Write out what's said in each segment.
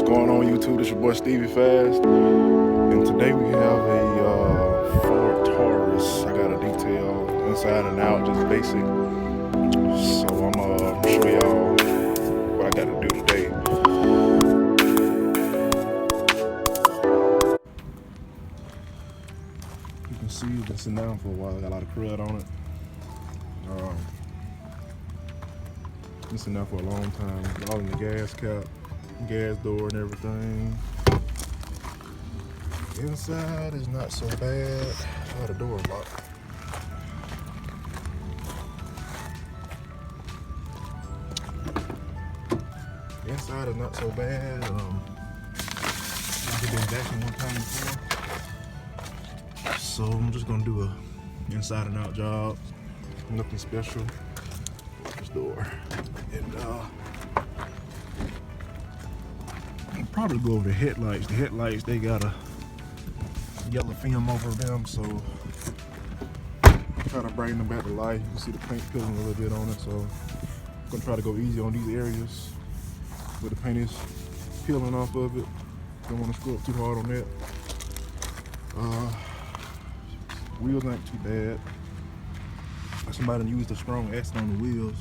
going on YouTube? It's your boy Stevie Fast, and today we have a Ford Taurus. I got a detail inside and out, just basic. So I'm gonna show y'all what I got to do today. You can see it's been sitting down for a while. I got a lot of crud on it. Been sitting down for a long time. All in the gas cap, gas door, and everything. Inside is not so bad. Oh, the door is locked. Inside is not so bad. I've been vacuuming one time before, so I'm just gonna do a inside and out job. Nothing special. This door, and I'll probably go over the headlights. The headlights, they got a yellow film over them, so try to bring them back to life. You can see the paint peeling a little bit on it, so I'm gonna try to go easy on these areas where the paint is peeling off of it. Don't want to screw up too hard on that. Wheels ain't too bad. Somebody used a strong acid on the wheels.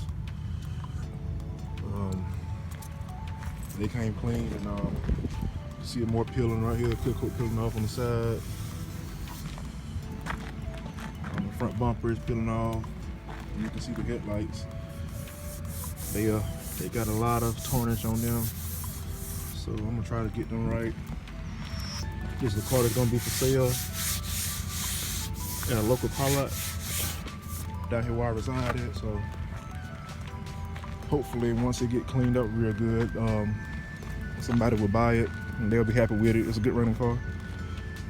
They came clean, and you see more peeling right here. Clear coat peeling off on the side. The front bumper is peeling off. And you can see the headlights. They got a lot of tarnish on them, so I'm gonna try to get them right. This is the car that's gonna be for sale in a local car lot down here where I reside at. So hopefully once it get cleaned up real good, somebody will buy it and they'll be happy with it. It's a good running car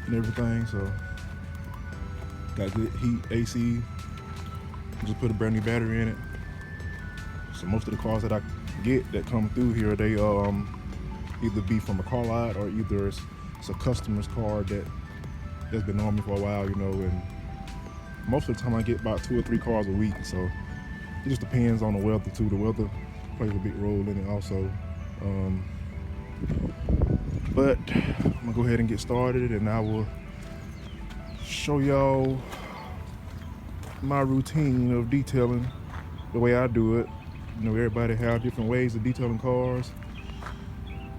and everything. So got good heat, AC. Just put a brand new battery in it. So most of the cars that I get that come through here, they either be from a car lot or either it's a customer's car that's been on me for a while, you know. And most of the time I get about 2 or 3 cars a week, so it just depends on the weather too. The weather plays a big role in it also. But I'm gonna go ahead and get started, and I will show y'all my routine of detailing, the way I do it. You know, everybody have different ways of detailing cars.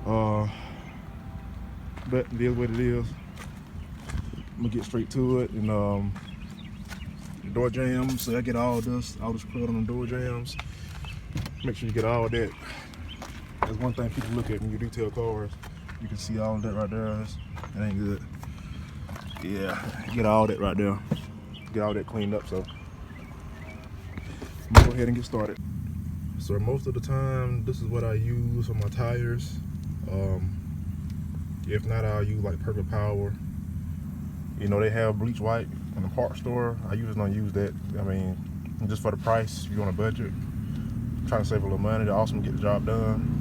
But it is what it is. I'm gonna get straight to it. And the door jams, so I get all this crud on the door jams. Make sure you get all that. That's one thing people look at when you detail cars. You can see all of that right there. That ain't good. Yeah, get all that right there. Get all that cleaned up. So I'm gonna go ahead and get started. So most of the time, this is what I use on my tires. If not, I'll use like Perfect Power. You know, they have bleach white in the parts store. I usually don't use that. I mean, just for the price, if you're on a budget, trying to save a little money, to also get the job done.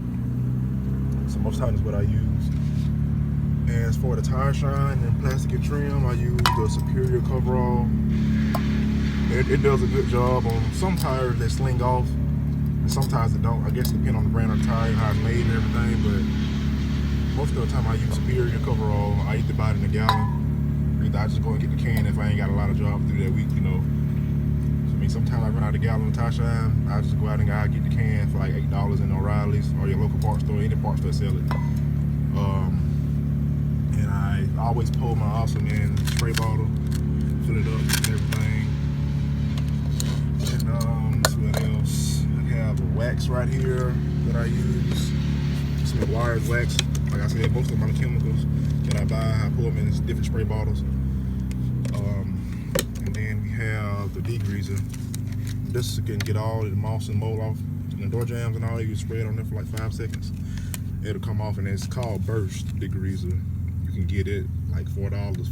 So most times what I use. As for the tire shine and plastic and trim, I use the Superior coverall. It does a good job on some tires that sling off, and sometimes it don't. I guess it depends on the brand of the tire, how it's made and everything, but most of the time I use Superior coverall. I either buy it in a gallon, or either I just go and get the can if I ain't got a lot of jobs to do that week, you know. So, I mean, sometimes I run out of gallon of tire shine, I just go out and get the can for like $8 in O'Reilly's or your local parts store, any parts store sell it. And I always pull my Awesome in spray bottle, fill it up and everything. And let's see what else. I have a wax right here that I use. Some wires wax. Like I said, most of my chemicals that I buy, I pull them in different spray bottles. And then we have the degreaser. This can get all the moss and mold off and the door jams and all. You spray it on there for like 5 seconds. It'll come off, and it's called Burst degreaser. You can get it like $4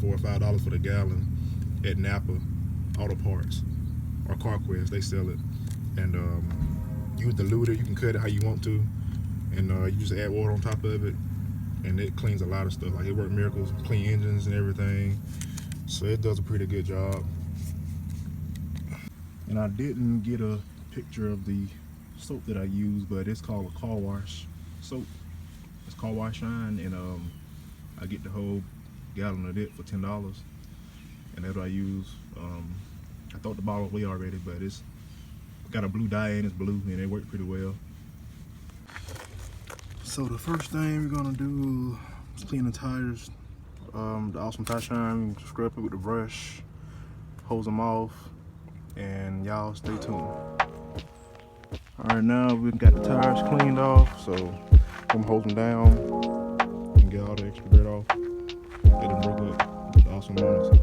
or $5 for the gallon at Napa Auto Parts or CarQuest. They sell it. And use diluter. You can cut it how you want to, and you just add water on top of it, and it cleans a lot of stuff. Like, it works miracles, clean engines and everything. So it does a pretty good job. And I didn't get a picture of the soap that I use, but it's called a car wash soap. It's Car Wash Shine, and I get the whole gallon of it for $10, and that's what I use. I thought the bottle away already, but it's got a blue dye in, it's blue, and it worked pretty well. So the first thing we're gonna do is clean the tires. The Awesome Tire Shine, scrub it with the brush, hose them off, and y'all stay tuned. Alright, now we've got the tires cleaned off, so I'm gonna hose them down and get all the extra dirt off, get them broke up with the Awesome ones.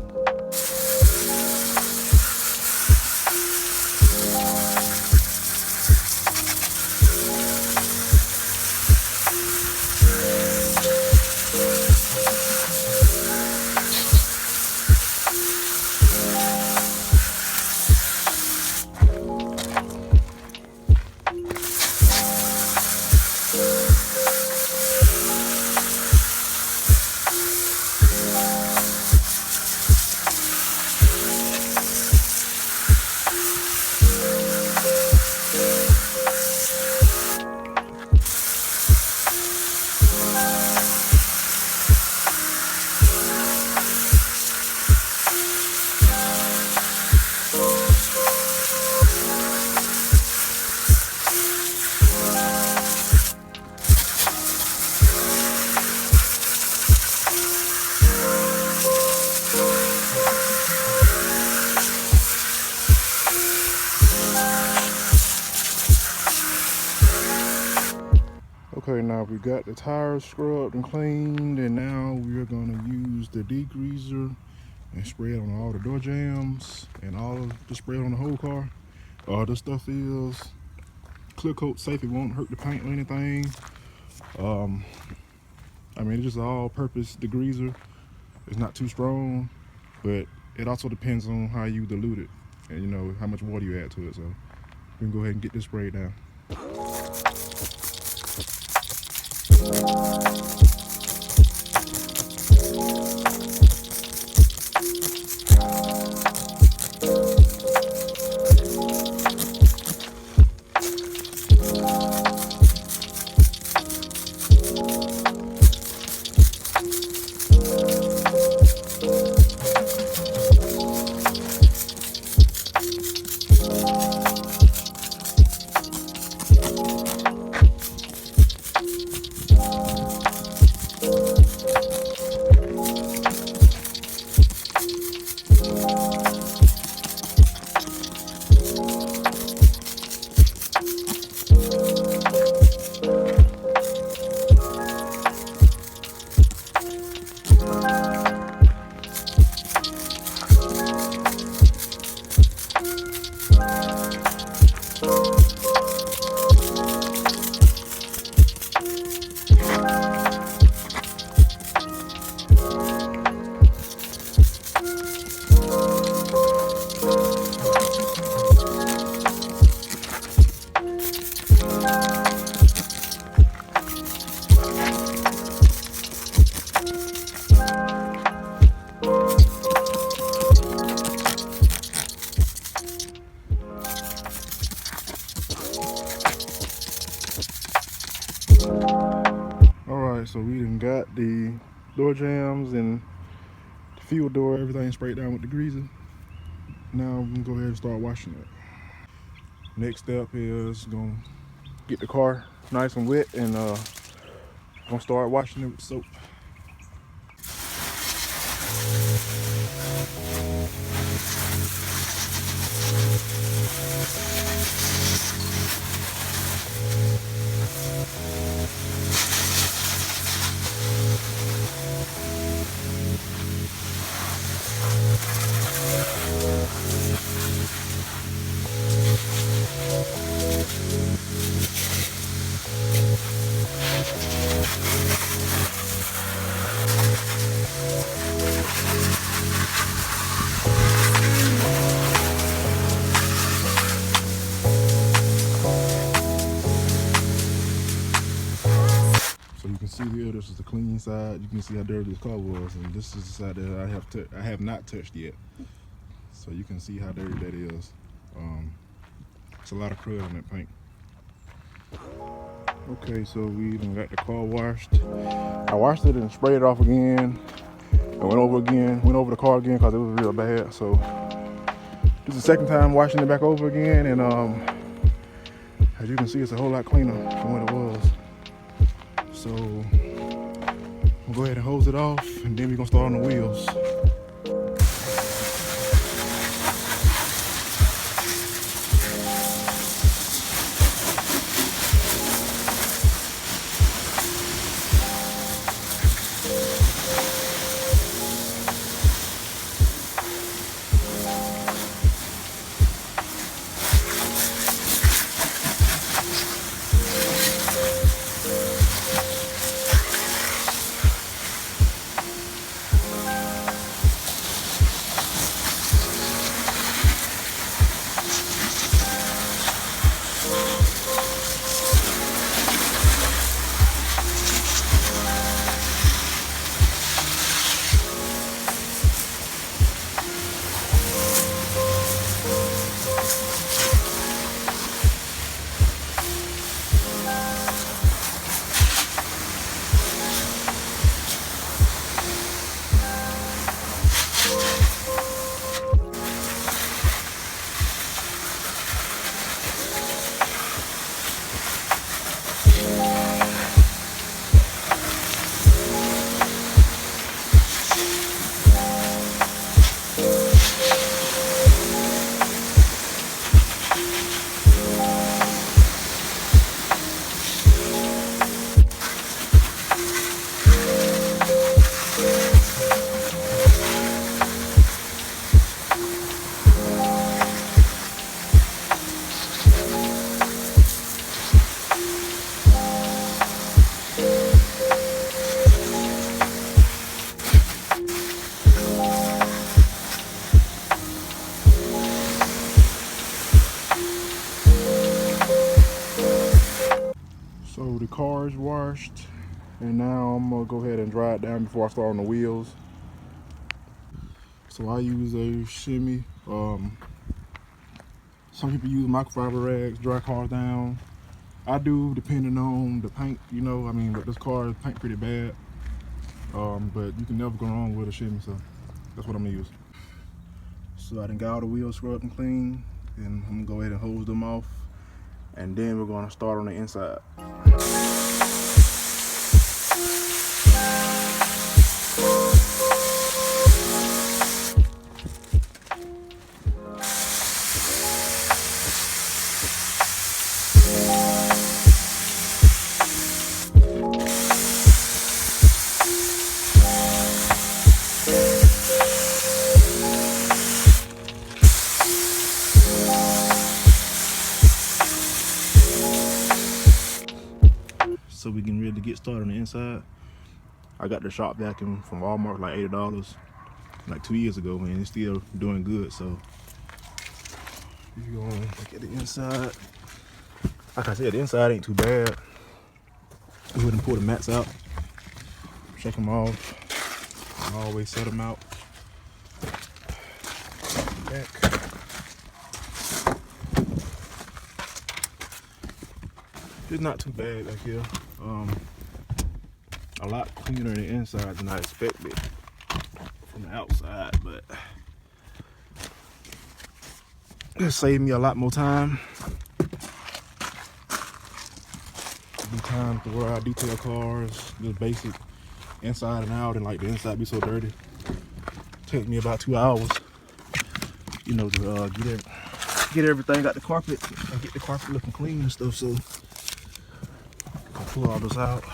Okay, now we got the tires scrubbed and cleaned, and now we're gonna use the degreaser and spray it on all the door jambs and all the spray it on the whole car. This stuff is clear coat safe, it won't hurt the paint or anything. I mean, it's just an all-purpose degreaser. It's not too strong, but it also depends on how you dilute it and you know how much water you add to it. So we can go ahead and get this sprayed down. So we done got the door jambs and the fuel door, everything sprayed down with the degreaser. Now we can go ahead and start washing it. Next step is gonna get the car nice and wet and gonna start washing it with soap. So you can see here, this is the clean side. You can see how dirty this car was, and this is the side that I have not touched yet. So you can see how dirty that is. It's a lot of crud on that paint. Okay, so we done got the car washed. I washed it and sprayed it off again. And went over the car again because it was real bad. So this is the second time washing it back over again, and as you can see, it's a whole lot cleaner than what it was. So we'll go ahead and hose it off, and then we're gonna start on the wheels. So the car is washed, and now I'm gonna go ahead and dry it down before I start on the wheels. So I use a shimmy. Some people use microfiber rags, dry cars down. I do, depending on the paint, you know. I mean, but this car is paint pretty bad. But you can never go wrong with a shimmy, so that's what I'm gonna use. So I done got all the wheels scrubbed and clean, and I'm gonna go ahead and hose them off, and then we're gonna start on the inside. So we can really get started on the inside. I got the shop vacuum from Walmart, like $80, like 2 years ago, and it's still doing good. So if you gonna look at the inside, like I said, the inside ain't too bad. Go ahead and pull the mats out, check them off, and always set them out. Back. It's not too bad back here. A lot cleaner on the inside than I expected from the outside, but it saved me a lot more time. Be time to where I detail cars, just basic inside and out, and like the inside be so dirty. Take me about 2 hours, you know, to get everything out the carpet and get the carpet looking clean and stuff. So I'll pull all this out.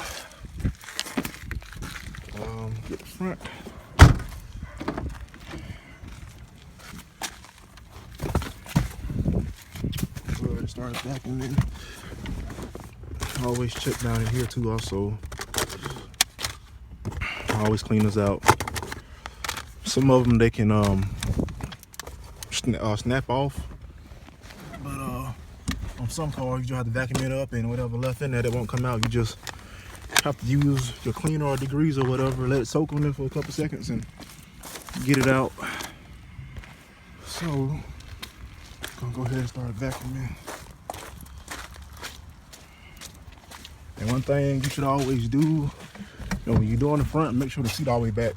Get the front. Go ahead and start vacuuming. Always check down in here too. Also, I always clean this out. Some of them they can snap off, but on some cars you just have to vacuum it up, and whatever left in there that won't come out, you just have to use your cleaner or degreaser or whatever, let it soak on it for a couple seconds and get it out. So I'm gonna go ahead and start vacuuming. And one thing you should always do, you know, when you're doing the front, make sure the seat all the way back.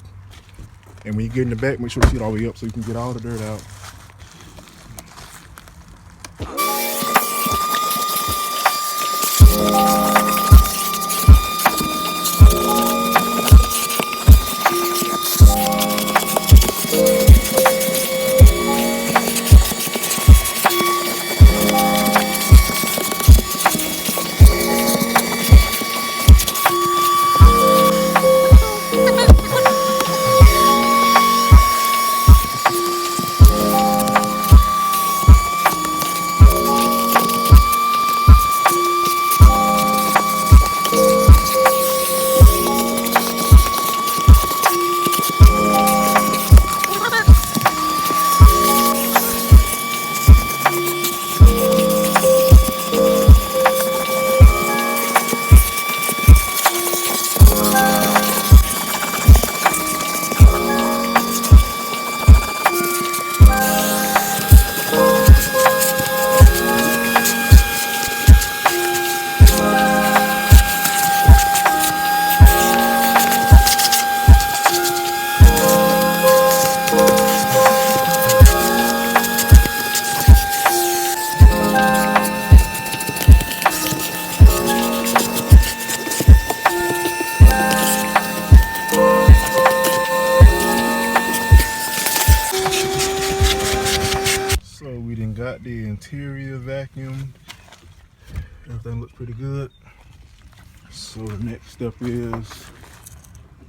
And when you get in the back, make sure the seat all the way up so you can get all the dirt out. Got the interior vacuum. Everything looks pretty good. So the next step is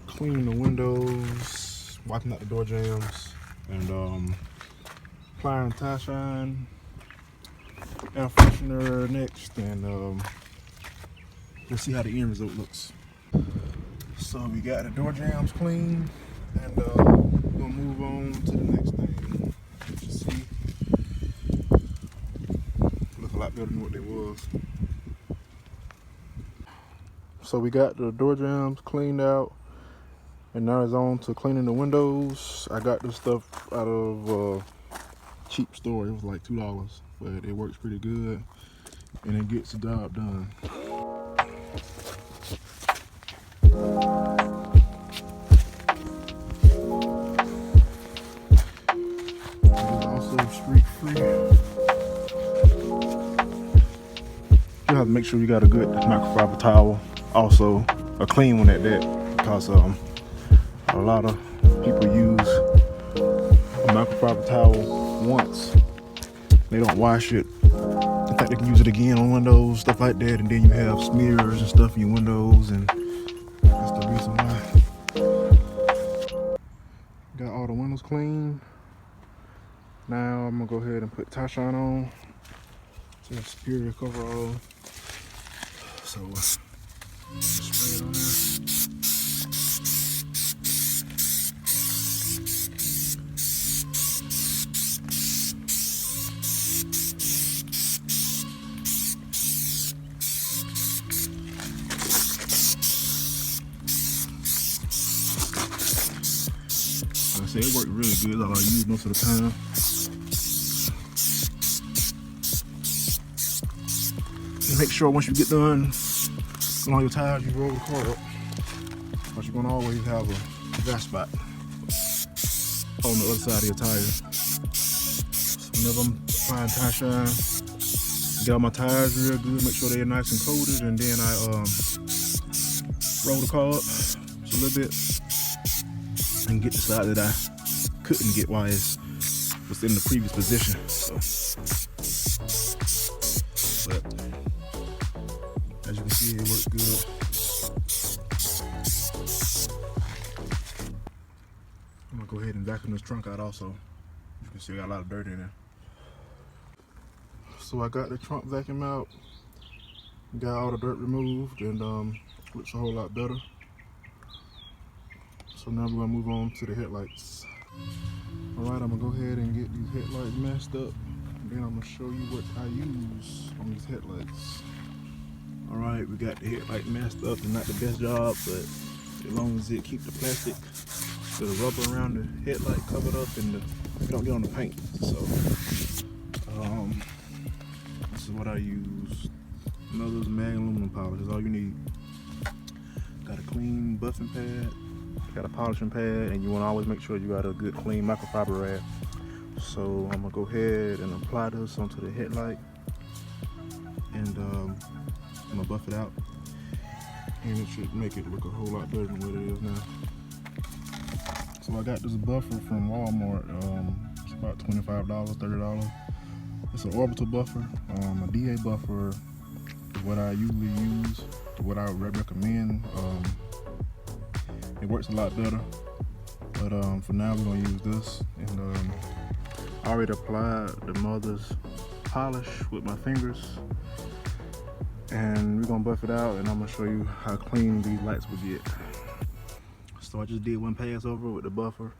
cleaning the windows, wiping out the door jambs, and applying tie shine, air freshener next, and we'll see how the end result looks. So we got the door jambs clean, and we're gonna move on to the next thing. You see, look a lot better than what they was. So we got the door jambs cleaned out, and now it's on to cleaning the windows. I got this stuff out of a cheap store. It was like $2, but it works pretty good, and it gets the job done. It's also streak free. You have to make sure you got a good microfiber towel, also a clean one at that, because a lot of people use a microfiber towel once, they don't wash it. In fact, they can use it again on windows, stuff like that, and then you have smears and stuff in your windows, and that's the reason why. Got all the windows clean. Now I'm gonna go ahead and put tie shine on to secure the cover all. So spray it on there. Like I said, it worked really good. That's all I use most of the time. And make sure once you get done on your tires, you roll the car up, because you're gonna always have a dry spot on the other side of your tire. So whenever I'm applying tie shine, get all my tires real good, make sure they're nice and coated, and then I roll the car up just a little bit and get the side that I couldn't get while it was in the previous position. So, but as you can see, it works good. I'm gonna go ahead and vacuum this trunk out also. You can see I got a lot of dirt in there. So I got the trunk vacuum out, got all the dirt removed, and looks a whole lot better. So now we're gonna move on to the headlights. All right, I'm gonna go ahead and get these headlights messed up, and then I'm gonna show you what I use on these headlights. All right, we got the headlight messed up, and not the best job, but as long as it keep the plastic, the rubber around the headlight covered up, and it don't get on the paint. So this is what I use. Another mag aluminum polish is all you need. Got a clean buffing pad, got a polishing pad, and you want to always make sure you got a good clean microfiber rag. So I'm gonna go ahead and apply this onto the headlight, and I'm gonna buff it out, and it should make it look a whole lot better than what it is now. So I got this buffer from Walmart. It's about $25, $30. It's an orbital buffer. A DA buffer is what I usually use, what I recommend. It works a lot better, but for now we're gonna use this. And I already applied the mother's polish with my fingers, and we're gonna buff it out, and I'm gonna show you how clean these lights will get. So I just did one pass over with the buffer,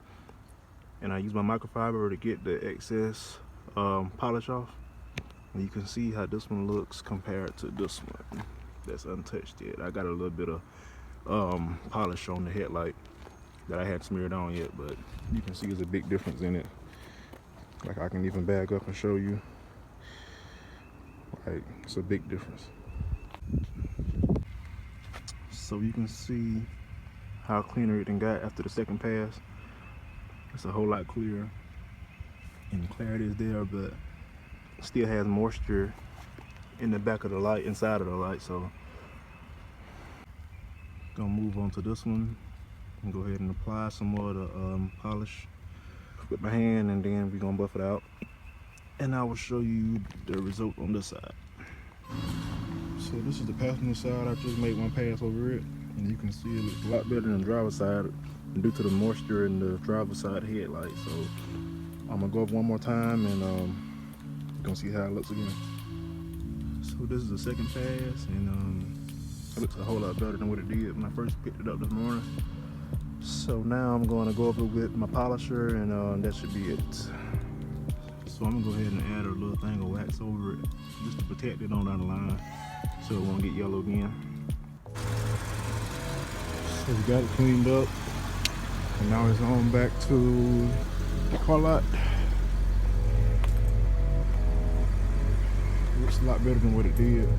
and I used my microfiber to get the excess polish off. And you can see how this one looks compared to this one that's untouched yet. I got a little bit of polish on the headlight that I hadn't smeared on yet, but you can see there's a big difference in it. Like, I can even back up and show you. Like, it's a big difference. So you can see how clean everything got after the second pass. It's a whole lot clearer, and the clarity is there, but still has moisture in the back of the light, inside of the light. So gonna move on to this one and go ahead and apply some more of the polish with my hand, and then we're gonna buff it out, and I will show you the result on this side. So this is the passenger side. I just made one pass over it, and you can see it looks a lot better than the driver's side due to the moisture in the driver's side headlight. So I'm gonna go up one more time, and you're gonna see how it looks again. So this is the second pass, and it looks a whole lot better than what it did when I first picked it up this morning. So now I'm going to go over with my polisher, and that should be it. So I'm gonna go ahead and add a little thing of wax over it just to protect it on down the line so it won't get yellow again. So we got it cleaned up, and now it's on back to the car lot. Looks a lot better than what it did.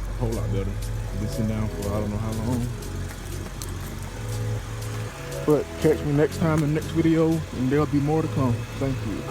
A whole lot better. I've been sitting down for I don't know how long. But catch me next time in the next video, and there'll be more to come. Thank you.